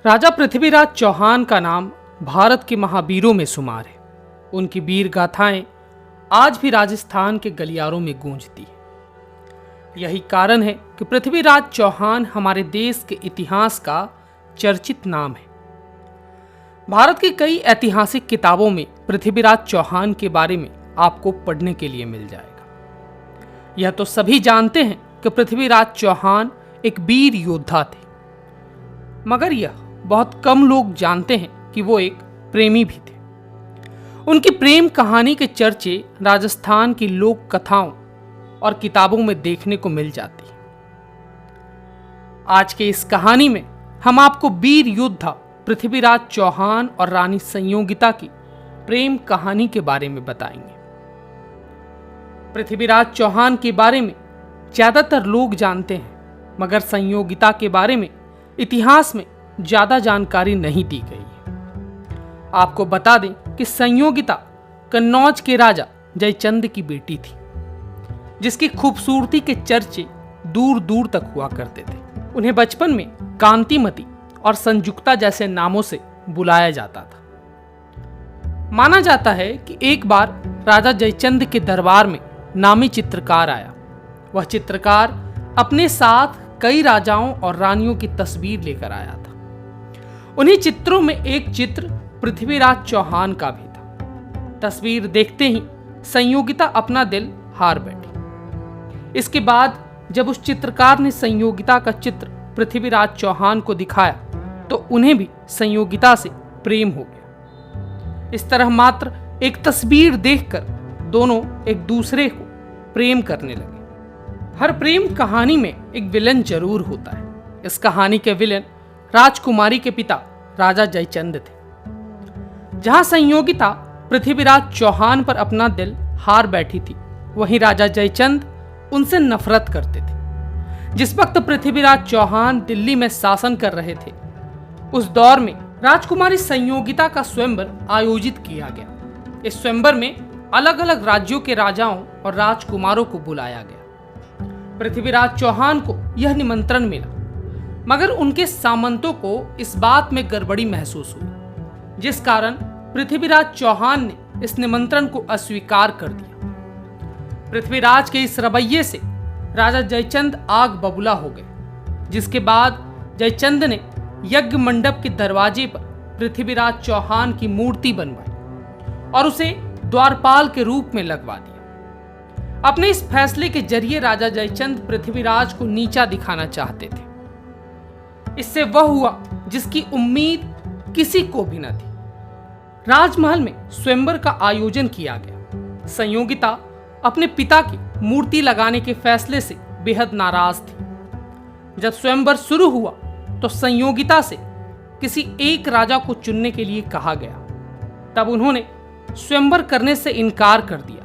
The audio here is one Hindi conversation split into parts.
राजा पृथ्वीराज चौहान का नाम भारत के महावीरों में शुमार है। उनकी वीर गाथाएं आज भी राजस्थान के गलियारों में गूंजती हैं। यही कारण है कि पृथ्वीराज चौहान हमारे देश के इतिहास का चर्चित नाम है। भारत की कई ऐतिहासिक किताबों में पृथ्वीराज चौहान के बारे में आपको पढ़ने के लिए मिल जाएगा। यह तो सभी जानते हैं कि पृथ्वीराज चौहान एक वीर योद्धा थे, मगर यह बहुत कम लोग जानते हैं कि वो एक प्रेमी भी थे। उनकी प्रेम कहानी के चर्चे राजस्थान की लोक कथाओं और किताबों में देखने को मिल जाती है। आज के इस कहानी में हम आपको वीर योद्धा पृथ्वीराज चौहान और रानी संयोगिता की प्रेम कहानी के बारे में बताएंगे। पृथ्वीराज चौहान के बारे में ज्यादातर लोग जानते हैं, मगर संयोगिता के बारे में इतिहास में ज्यादा जानकारी नहीं दी गई है। आपको बता दें कि संयोगिता कन्नौज के राजा जयचंद की बेटी थी, जिसकी खूबसूरती के चर्चे दूर दूर तक हुआ करते थे। उन्हें बचपन में कांतिमती और संयुक्ता जैसे नामों से बुलाया जाता था। माना जाता है कि एक बार राजा जयचंद के दरबार में नामी चित्रकार आया। वह चित्रकार अपने साथ कई राजाओं और रानियों की तस्वीर लेकर आया था। उन्हीं चित्रों में एक चित्र पृथ्वीराज चौहान का भी था। तस्वीर देखते ही संयोगिता अपना दिल हार बैठी। इसके बाद जब उस चित्रकार ने संयोगिता का चित्र पृथ्वीराज चौहान को दिखाया तो उन्हें भी संयोगिता से प्रेम हो गया। इस तरह मात्र एक तस्वीर देखकर दोनों एक दूसरे को प्रेम करने लगे। हर प्रेम कहानी में एक विलन जरूर होता है। इस कहानी के विलन राजकुमारी के पिता राजा जयचंद थे। जहां संयोगिता पृथ्वीराज चौहान पर अपना दिल हार बैठी थी, वहीं राजा जयचंद उनसे नफरत करते थे। जिस वक्त पृथ्वीराज चौहान दिल्ली में शासन कर रहे थे, उस दौर में राजकुमारी संयोगिता का स्वयंवर आयोजित किया गया। इस स्वयंवर में अलग अलग राज्यों के राजाओं और राजकुमारों को बुलाया गया। पृथ्वीराज चौहान को यह निमंत्रण मिला, मगर उनके सामंतों को इस बात में गड़बड़ी महसूस हुई, जिस कारण पृथ्वीराज चौहान ने इस निमंत्रण को अस्वीकार कर दिया। पृथ्वीराज के इस रवैये से राजा जयचंद आग बबूला हो गए, जिसके बाद जयचंद ने यज्ञ मंडप के दरवाजे पर पृथ्वीराज चौहान की मूर्ति बनवाई और उसे द्वारपाल के रूप में लगवा दिया। अपने इस फैसले के जरिए राजा जयचंद पृथ्वीराज को नीचा दिखाना चाहते थे। इससे वह हुआ जिसकी उम्मीद किसी को भी न थी। राजमहल में स्वयंवर का आयोजन किया गया। संयोगिता अपने पिता की मूर्ति लगाने के फैसले से बेहद नाराज थी। जब स्वयंवर शुरू हुआ तो संयोगिता से किसी एक राजा को चुनने के लिए कहा गया। तब उन्होंने स्वयंवर करने से इनकार कर दिया।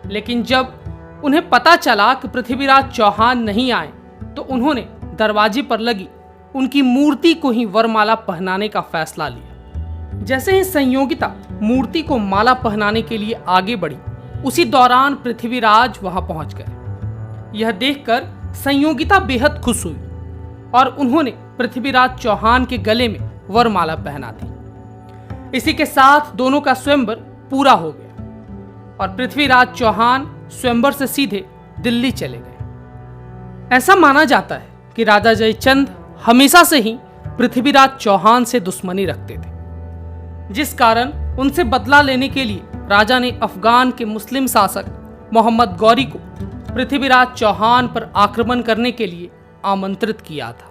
लेकिन जब उन्हें पता चला कि पृथ्वीराज चौहान नहीं आए, तो उन्होंने दरवाजे पर लगी उनकी मूर्ति को ही वरमाला पहनाने का फैसला लिया। जैसे ही संयोगिता मूर्ति को माला पहनाने के लिए आगे बढ़ी, उसी दौरान पृथ्वीराज वहां पहुंच गए। यह देखकर संयोगिता बेहद खुश हुई और उन्होंने पृथ्वीराज चौहान के गले में वरमाला पहना दी। इसी के साथ दोनों का स्वयंवर पूरा हो गया और पृथ्वीराज चौहान स्वयंवर से सीधे दिल्ली चले गए। ऐसा माना जाता है कि राजा जयचंद हमेशा से ही पृथ्वीराज चौहान से दुश्मनी रखते थे, जिस कारण उनसे बदला लेने के लिए राजा ने अफगान के मुस्लिम शासक मोहम्मद गौरी को पृथ्वीराज चौहान पर आक्रमण करने के लिए आमंत्रित किया था।